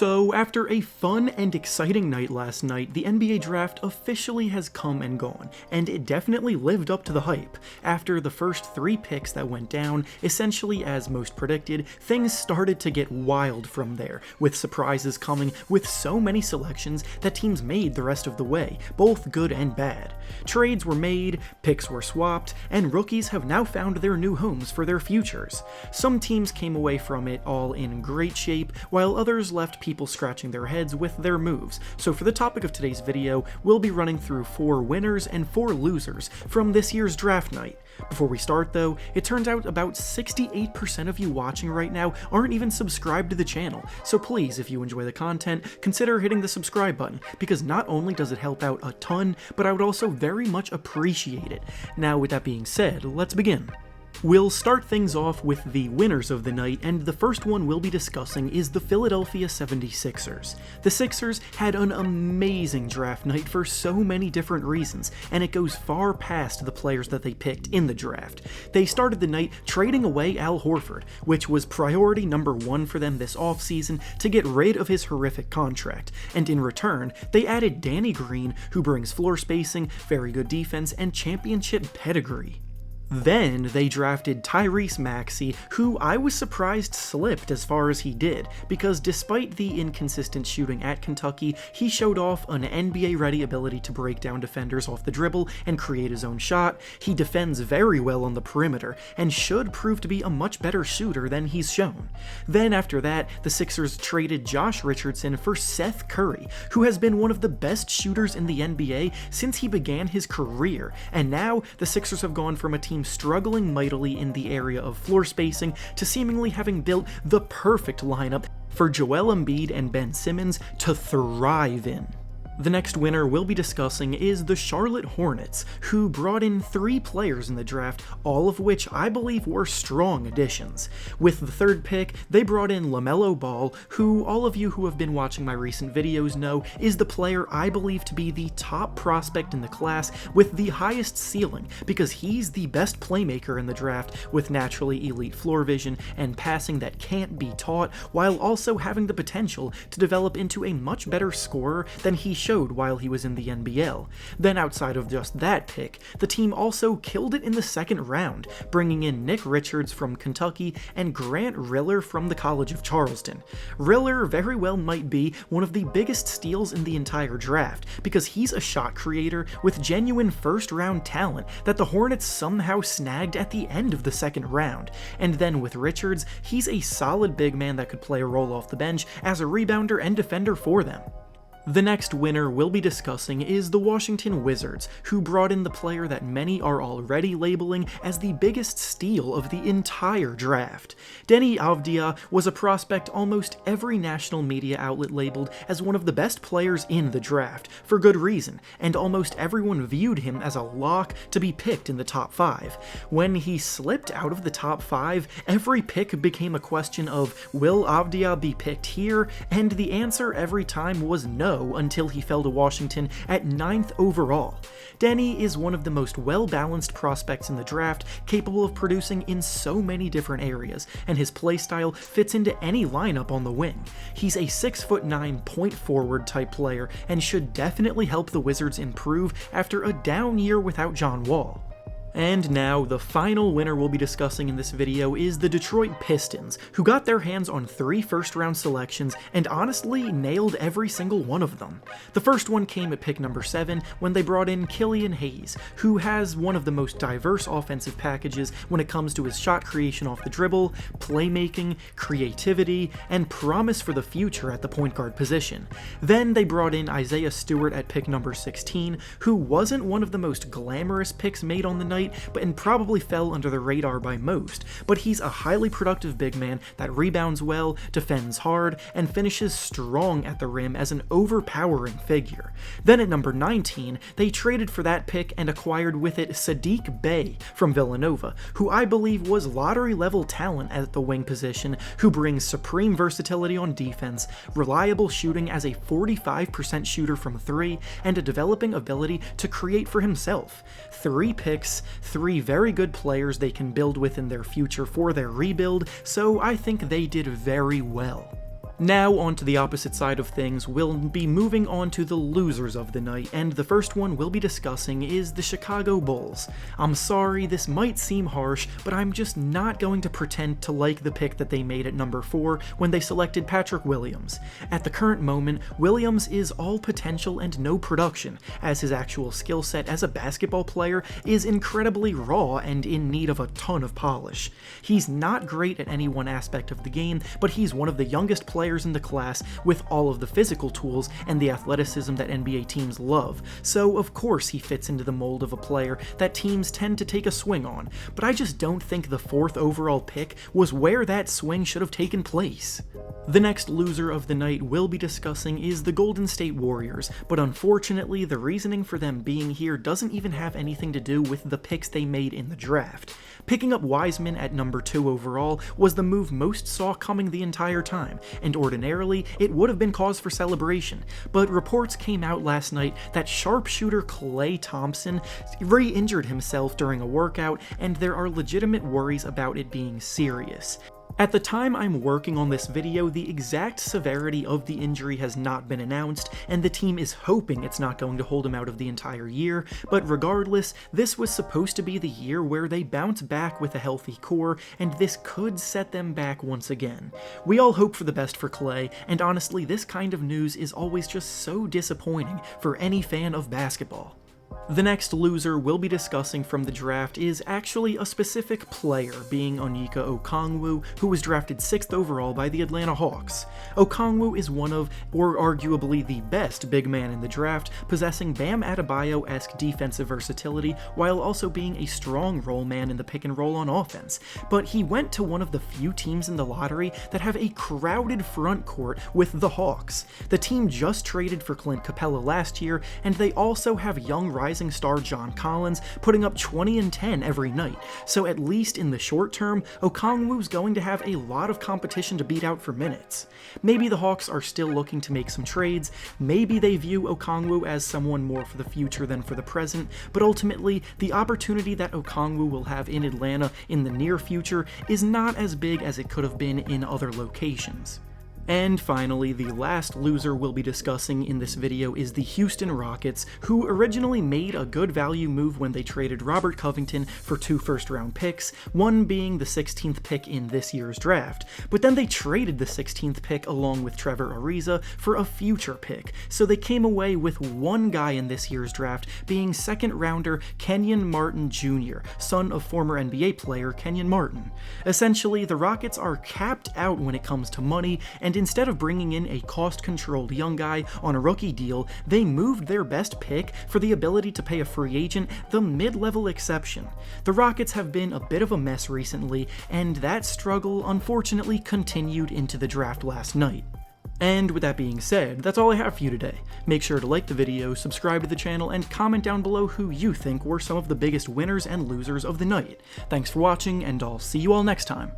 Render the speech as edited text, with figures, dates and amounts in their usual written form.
So after a fun and exciting night last night, the NBA draft officially has come and gone, and it definitely lived up to the hype. After the first 3 picks that went down, essentially as most predicted, things started to get wild from there, with surprises coming with so many selections that teams made the rest of the way, both good and bad. Trades were made, picks were swapped, and rookies have now found their new homes for their futures. Some teams came away from it all in great shape, while others left people scratching their heads with their moves. So for the topic of today's video, we'll be running through 4 winners and 4 losers from this year's draft night. Before we start though, it turns out about 68% of you watching right now aren't even subscribed to the channel, so please, if you enjoy the content, consider hitting the subscribe button, because not only does it help out a ton, but I would also very much appreciate it. Now with that being said, let's begin. We'll start things off with the winners of the night, and the first one we'll be discussing is the Philadelphia 76ers. The Sixers had an amazing draft night for so many different reasons, and it goes far past the players that they picked in the draft. They started the night trading away Al Horford, which was priority number 1 for them this offseason to get rid of his horrific contract, and in return, they added Danny Green, who brings floor spacing, very good defense, and championship pedigree. Then they drafted Tyrese Maxey, who I was surprised slipped as far as he did, because despite the inconsistent shooting at Kentucky, he showed off an NBA-ready ability to break down defenders off the dribble and create his own shot. He defends very well on the perimeter, and should prove to be a much better shooter than he's shown. Then after that, the Sixers traded Josh Richardson for Seth Curry, who has been one of the best shooters in the NBA since he began his career, and now the Sixers have gone from a team struggling mightily in the area of floor spacing to seemingly having built the perfect lineup for Joel Embiid and Ben Simmons to thrive in. The next winner we'll be discussing is the Charlotte Hornets, who brought in 3 players in the draft, all of which I believe were strong additions. With the 3rd pick, they brought in LaMelo Ball, who all of you who have been watching my recent videos know is the player I believe to be the top prospect in the class with the highest ceiling, because he's the best playmaker in the draft with naturally elite floor vision and passing that can't be taught, while also having the potential to develop into a much better scorer than he showed while he was in the NBL. Then outside of just that pick, the team also killed it in the 2nd round, bringing in Nick Richards from Kentucky and Grant Riller from the College of Charleston. Riller very well might be one of the biggest steals in the entire draft, because he's a shot creator with genuine 1st round talent that the Hornets somehow snagged at the end of the 2nd round. And then with Richards, he's a solid big man that could play a role off the bench as a rebounder and defender for them. The next winner we'll be discussing is the Washington Wizards, who brought in the player that many are already labeling as the biggest steal of the entire draft. Deni Avdija was a prospect almost every national media outlet labeled as one of the best players in the draft, for good reason, and almost everyone viewed him as a lock to be picked in the top 5. When he slipped out of the top 5, every pick became a question of, will Avdija be picked here? And the answer every time was no, until he fell to Washington at 9th overall. Deni is one of the most well-balanced prospects in the draft, capable of producing in so many different areas, and his playstyle fits into any lineup on the wing. He's a 6'9" point forward type player, and should definitely help the Wizards improve after a down year without John Wall. And now, the final winner we'll be discussing in this video is the Detroit Pistons, who got their hands on 3 first-round selections and honestly nailed every single one of them. The first one came at pick number 7 when they brought in Killian Hayes, who has one of the most diverse offensive packages when it comes to his shot creation off the dribble, playmaking, creativity, and promise for the future at the point guard position. Then they brought in Isaiah Stewart at pick number 16, who wasn't one of the most glamorous picks made on the night, and probably fell under the radar by most, but he's a highly productive big man that rebounds well, defends hard, and finishes strong at the rim as an overpowering figure. Then at number 19, they traded for that pick and acquired with it Saddiq Bey from Villanova, who I believe was lottery-level talent at the wing position, who brings supreme versatility on defense, reliable shooting as a 45% shooter from 3, and a developing ability to create for himself. 3 picks, 3 very good players they can build with in their future for their rebuild, so I think they did very well. Now, on to the opposite side of things, we'll be moving on to the losers of the night, and the first one we'll be discussing is the Chicago Bulls. I'm sorry, this might seem harsh, but I'm just not going to pretend to like the pick that they made at number 4 when they selected Patrick Williams. At the current moment, Williams is all potential and no production, as his actual skill set as a basketball player is incredibly raw and in need of a ton of polish. He's not great at any one aspect of the game, but he's one of the youngest players in the class with all of the physical tools and the athleticism that NBA teams love, so of course he fits into the mold of a player that teams tend to take a swing on, but I just don't think the 4th overall pick was where that swing should have taken place. The next loser of the night we'll be discussing is the Golden State Warriors, but unfortunately the reasoning for them being here doesn't even have anything to do with the picks they made in the draft. Picking up Wiseman at number 2 overall was the move most saw coming the entire time, and ordinarily it would have been cause for celebration, but reports came out last night that sharpshooter Klay Thompson re-injured himself during a workout, and there are legitimate worries about it being serious. At the time I'm working on this video, the exact severity of the injury has not been announced, and the team is hoping it's not going to hold him out of the entire year, but regardless, this was supposed to be the year where they bounce back with a healthy core, and this could set them back once again. We all hope for the best for Klay, and honestly, this kind of news is always just so disappointing for any fan of basketball. The next loser we'll be discussing from the draft is actually a specific player, being Onyeka Okongwu, who was drafted 6th overall by the Atlanta Hawks. Okongwu is one of, or arguably the best big man in the draft, possessing Bam Adebayo-esque defensive versatility while also being a strong role man in the pick and roll on offense, but he went to one of the few teams in the lottery that have a crowded front court with the Hawks. The team just traded for Clint Capella last year, and they also have young rising star John Collins putting up 20 and 10 every night, so at least in the short term, Okongwu's going to have a lot of competition to beat out for minutes. Maybe the Hawks are still looking to make some trades, maybe they view Okongwu as someone more for the future than for the present, but ultimately, the opportunity that Okongwu will have in Atlanta in the near future is not as big as it could have been in other locations. And finally, the last loser we'll be discussing in this video is the Houston Rockets, who originally made a good value move when they traded Robert Covington for 2 first-round picks, one being the 16th pick in this year's draft, but then they traded the 16th pick along with Trevor Ariza for a future pick, so they came away with one guy in this year's draft being 2nd-rounder Kenyon Martin Jr., son of former NBA player Kenyon Martin. Essentially, the Rockets are capped out when it comes to money, and instead of bringing in a cost-controlled young guy on a rookie deal, they moved their best pick for the ability to pay a free agent the mid-level exception. The Rockets have been a bit of a mess recently, and that struggle unfortunately continued into the draft last night. And with that being said, that's all I have for you today. Make sure to like the video, subscribe to the channel, and comment down below who you think were some of the biggest winners and losers of the night. Thanks for watching, and I'll see you all next time.